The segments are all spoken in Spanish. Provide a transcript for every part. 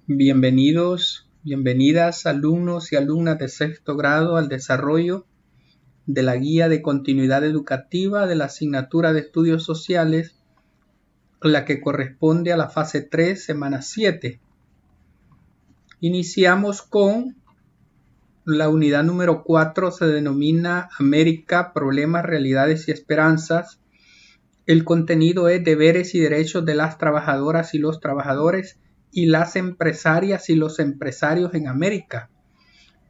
Bienvenidas alumnos y alumnas de sexto grado al desarrollo de la guía de continuidad educativa de la asignatura de estudios sociales, la que corresponde a la fase 3, semana 7. Iniciamos con la unidad número 4, se denomina América, Problemas, Realidades y Esperanzas. El contenido es deberes y derechos de las trabajadoras y los trabajadores y las empresarias y los empresarios en América,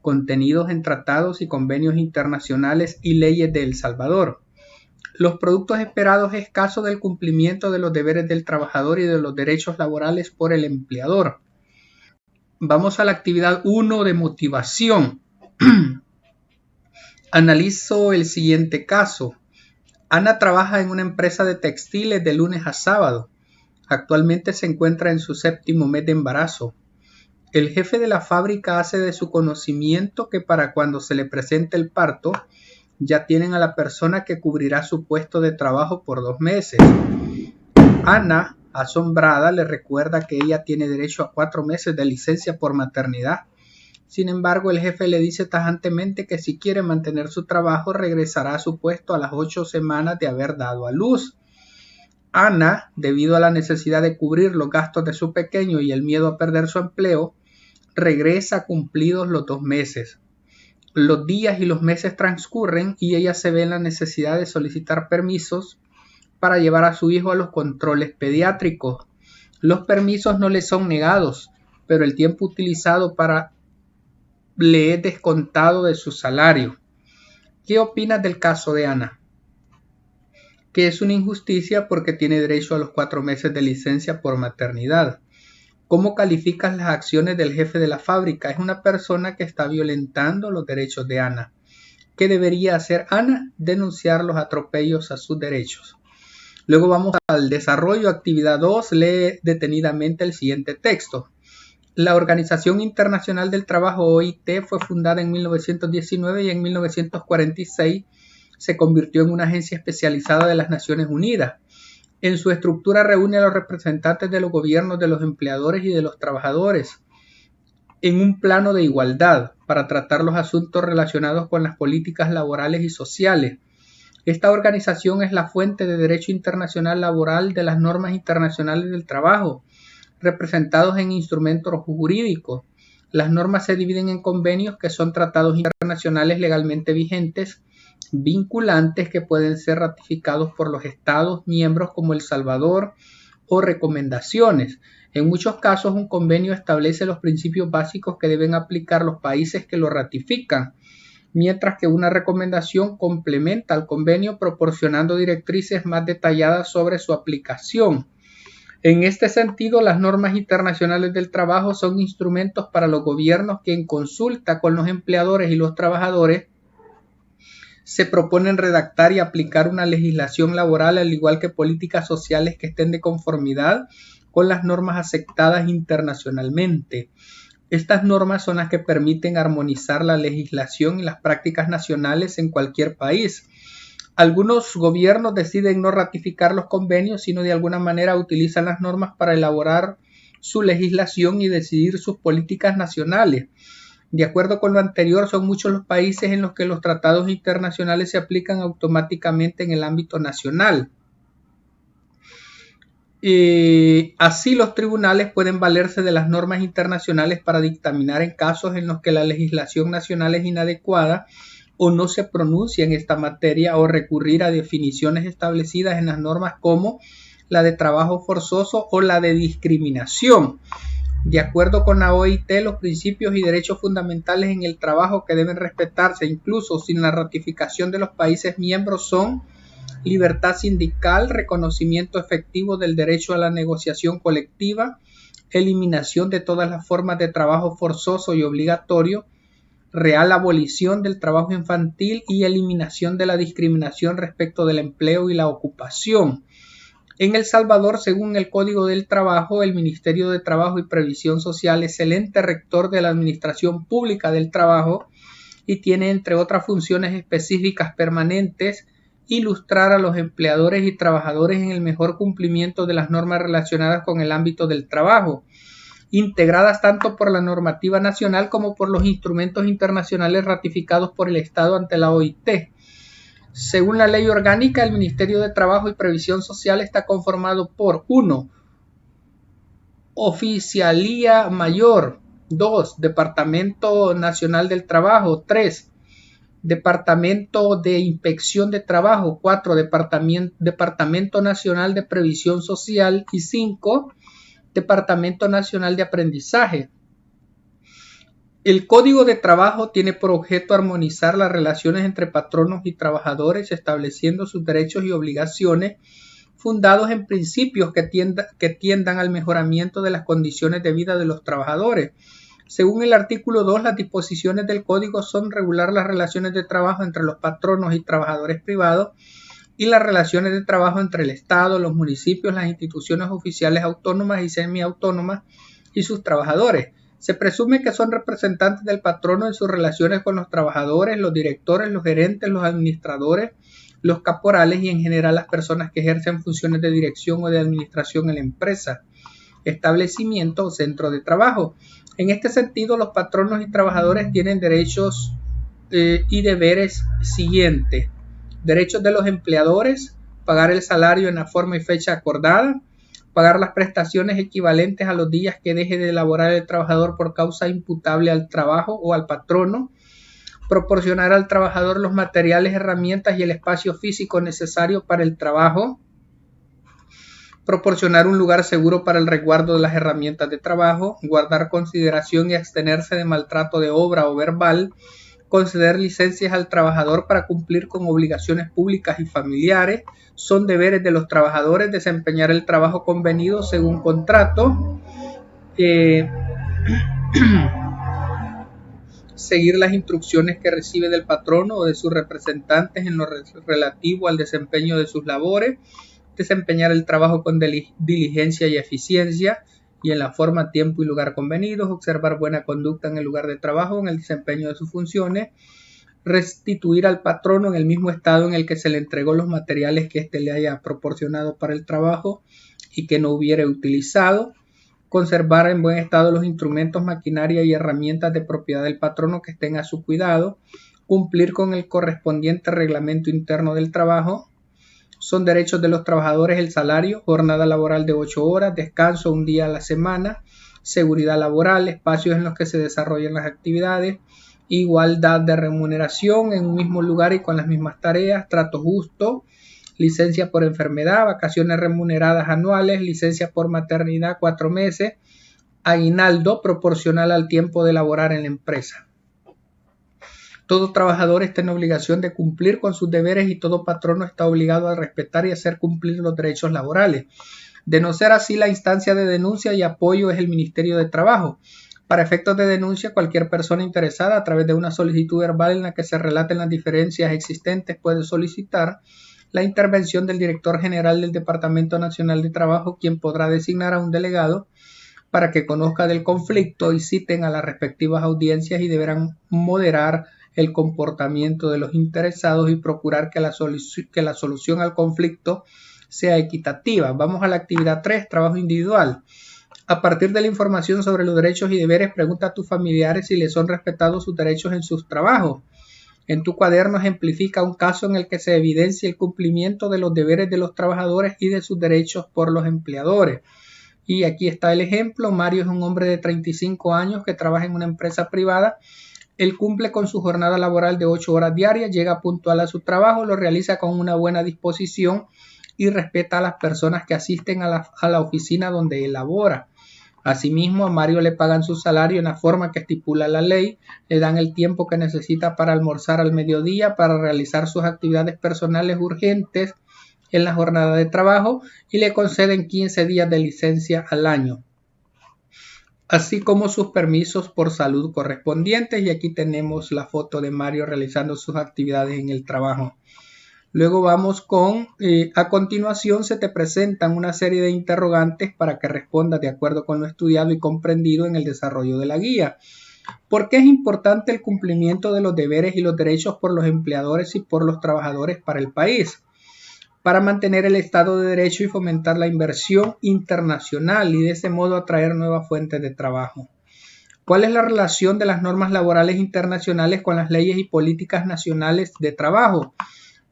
contenidos en tratados y convenios internacionales y leyes de El Salvador. Los productos esperados es caso del cumplimiento de los deberes del trabajador y de los derechos laborales por el empleador. Vamos a la actividad 1 de motivación. Analizo el siguiente caso. Ana trabaja en una empresa de textiles de lunes a sábado. Actualmente se encuentra en su 7º mes de embarazo. El jefe de la fábrica hace de su conocimiento que para cuando se le presente el parto, ya tienen a la persona que cubrirá su puesto de trabajo por 2 meses. Ana, asombrada, le recuerda que ella tiene derecho a 4 meses de licencia por maternidad. Sin embargo, el jefe le dice tajantemente que si quiere mantener su trabajo, regresará a su puesto a las 8 semanas de haber dado a luz. Ana, debido a la necesidad de cubrir los gastos de su pequeño y el miedo a perder su empleo, regresa cumplidos los 2 meses. Los días y los meses transcurren y ella se ve en la necesidad de solicitar permisos para llevar a su hijo a los controles pediátricos. Los permisos no le son negados, pero el tiempo utilizado le es descontado de su salario. ¿Qué opinas del caso de Ana? Que es una injusticia porque tiene derecho a los 4 meses de licencia por maternidad. ¿Cómo calificas las acciones del jefe de la fábrica? Es una persona que está violentando los derechos de Ana. ¿Qué debería hacer Ana? Denunciar los atropellos a sus derechos. Luego vamos al desarrollo, actividad 2, lee detenidamente el siguiente texto. La Organización Internacional del Trabajo, OIT, fue fundada en 1919 y en 1946 se convirtió en una agencia especializada de las Naciones Unidas. En su estructura reúne a los representantes de los gobiernos, de los empleadores y de los trabajadores en un plano de igualdad para tratar los asuntos relacionados con las políticas laborales y sociales. Esta organización es la fuente de derecho internacional laboral de las normas internacionales del trabajo, representados en instrumentos jurídicos. Las normas se dividen en convenios, que son tratados internacionales legalmente vigentes, vinculantes, que pueden ser ratificados por los estados miembros como El Salvador, o recomendaciones. En muchos casos, un convenio establece los principios básicos que deben aplicar los países que lo ratifican, mientras que una recomendación complementa al convenio proporcionando directrices más detalladas sobre su aplicación. En este sentido, las normas internacionales del trabajo son instrumentos para los gobiernos que, en consulta con los empleadores y los trabajadores, se proponen redactar y aplicar una legislación laboral, al igual que políticas sociales que estén de conformidad con las normas aceptadas internacionalmente. Estas normas son las que permiten armonizar la legislación y las prácticas nacionales en cualquier país. Algunos gobiernos deciden no ratificar los convenios, sino de alguna manera utilizan las normas para elaborar su legislación y decidir sus políticas nacionales. De acuerdo con lo anterior, son muchos los países en los que los tratados internacionales se aplican automáticamente en el ámbito nacional. Así, los tribunales pueden valerse de las normas internacionales para dictaminar en casos en los que la legislación nacional es inadecuada o no se pronuncia en esta materia, o recurrir a definiciones establecidas en las normas como la de trabajo forzoso o la de discriminación. De acuerdo con la OIT, los principios y derechos fundamentales en el trabajo que deben respetarse incluso sin la ratificación de los países miembros son libertad sindical, reconocimiento efectivo del derecho a la negociación colectiva, eliminación de todas las formas de trabajo forzoso y obligatorio, real abolición del trabajo infantil y eliminación de la discriminación respecto del empleo y la ocupación. En El Salvador, según el Código del Trabajo, el Ministerio de Trabajo y Previsión Social es el ente rector de la Administración Pública del Trabajo y tiene, entre otras funciones específicas permanentes, ilustrar a los empleadores y trabajadores en el mejor cumplimiento de las normas relacionadas con el ámbito del trabajo. integradas tanto por la normativa nacional como por los instrumentos internacionales ratificados por el Estado ante la OIT. Según la ley orgánica, el Ministerio de Trabajo y Previsión Social está conformado por 1. Oficialía Mayor, 2. Departamento Nacional del Trabajo, 3. Departamento de Inspección de Trabajo, 4. Departamento Nacional de Previsión Social y 5. Departamento Nacional de Aprendizaje. El Código de Trabajo tiene por objeto armonizar las relaciones entre patronos y trabajadores, estableciendo sus derechos y obligaciones fundados en principios que tiendan al mejoramiento de las condiciones de vida de los trabajadores. Según el artículo 2, las disposiciones del Código son regular las relaciones de trabajo entre los patronos y trabajadores privados y las relaciones de trabajo entre el Estado, los municipios, las instituciones oficiales autónomas y semiautónomas y sus trabajadores. Se presume que son representantes del patrono en sus relaciones con los trabajadores, los directores, los gerentes, los administradores, los caporales y en general las personas que ejercen funciones de dirección o de administración en la empresa, establecimiento o centro de trabajo. En este sentido, los patronos y trabajadores tienen derechos y deberes siguientes. Derechos de los empleadores: pagar el salario en la forma y fecha acordada, pagar las prestaciones equivalentes a los días que deje de laborar el trabajador por causa imputable al trabajo o al patrono, proporcionar al trabajador los materiales, herramientas y el espacio físico necesario para el trabajo, proporcionar un lugar seguro para el resguardo de las herramientas de trabajo, guardar consideración y abstenerse de maltrato de obra o verbal, conceder licencias al trabajador para cumplir con obligaciones públicas y familiares. Son deberes de los trabajadores desempeñar el trabajo convenido según contrato, seguir las instrucciones que recibe del patrono o de sus representantes en lo relativo al desempeño de sus labores, desempeñar el trabajo con diligencia y eficiencia y en la forma, tiempo y lugar convenidos, observar buena conducta en el lugar de trabajo, en el desempeño de sus funciones, restituir al patrono en el mismo estado en el que se le entregó los materiales que éste le haya proporcionado para el trabajo y que no hubiera utilizado, conservar en buen estado los instrumentos, maquinaria y herramientas de propiedad del patrono que estén a su cuidado, cumplir con el correspondiente reglamento interno del trabajo. Son derechos de los trabajadores el salario, jornada laboral de 8 horas, descanso un día a la semana, seguridad laboral, espacios en los que se desarrollan las actividades, igualdad de remuneración en un mismo lugar y con las mismas tareas, trato justo, licencia por enfermedad, vacaciones remuneradas anuales, licencia por maternidad 4 meses, aguinaldo proporcional al tiempo de laborar en la empresa. Todo trabajador está en obligación de cumplir con sus deberes y todo patrono está obligado a respetar y hacer cumplir los derechos laborales. De no ser así, la instancia de denuncia y apoyo es el Ministerio de Trabajo. Para efectos de denuncia, cualquier persona interesada a través de una solicitud verbal en la que se relaten las diferencias existentes puede solicitar la intervención del director general del Departamento Nacional de Trabajo, quien podrá designar a un delegado para que conozca del conflicto y citen a las respectivas audiencias y deberán moderar el comportamiento de los interesados y procurar que la solución al conflicto sea equitativa. Vamos a la actividad 3, trabajo individual. A partir de la información sobre los derechos y deberes, pregunta a tus familiares si les son respetados sus derechos en sus trabajos. En tu cuaderno ejemplifica un caso en el que se evidencia el cumplimiento de los deberes de los trabajadores y de sus derechos por los empleadores. Y aquí está el ejemplo. Mario es un hombre de 35 años que trabaja en una empresa privada. Él cumple con su jornada laboral de 8 horas diarias, llega puntual a su trabajo, lo realiza con una buena disposición y respeta a las personas que asisten a la oficina donde él labora. Asimismo, a Mario le pagan su salario en la forma que estipula la ley, le dan el tiempo que necesita para almorzar al mediodía, para realizar sus actividades personales urgentes en la jornada de trabajo y le conceden 15 días de licencia al año, así como sus permisos por salud correspondientes. Y aquí tenemos la foto de Mario realizando sus actividades en el trabajo. Luego vamos con, a continuación se te presentan una serie de interrogantes para que respondas de acuerdo con lo estudiado y comprendido en el desarrollo de la guía. ¿Por qué es importante el cumplimiento de los deberes y los derechos por los empleadores y por los trabajadores para el país? para mantener el Estado de Derecho y fomentar la inversión internacional y de ese modo atraer nuevas fuentes de trabajo. ¿Cuál es la relación de las normas laborales internacionales con las leyes y políticas nacionales de trabajo?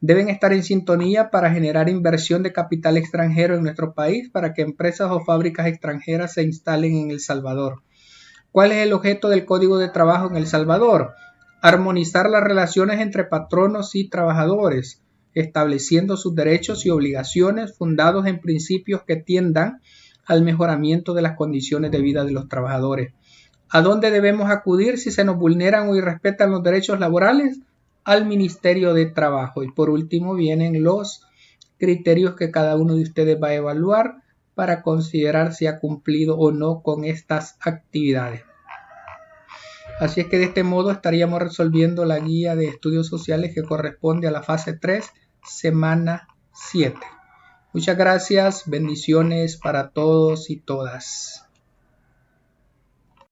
Deben estar en sintonía para generar inversión de capital extranjero en nuestro país para que empresas o fábricas extranjeras se instalen en El Salvador. ¿Cuál es el objeto del Código de Trabajo en El Salvador? Armonizar las relaciones entre patronos y trabajadores, estableciendo sus derechos y obligaciones fundados en principios que tiendan al mejoramiento de las condiciones de vida de los trabajadores. ¿A dónde debemos acudir si se nos vulneran o irrespetan los derechos laborales? Al Ministerio de Trabajo. Y por último vienen los criterios que cada uno de ustedes va a evaluar para considerar si ha cumplido o no con estas actividades. Así es que de este modo estaríamos resolviendo la guía de estudios sociales que corresponde a la fase 3, semana 7. Muchas gracias, bendiciones para todos y todas.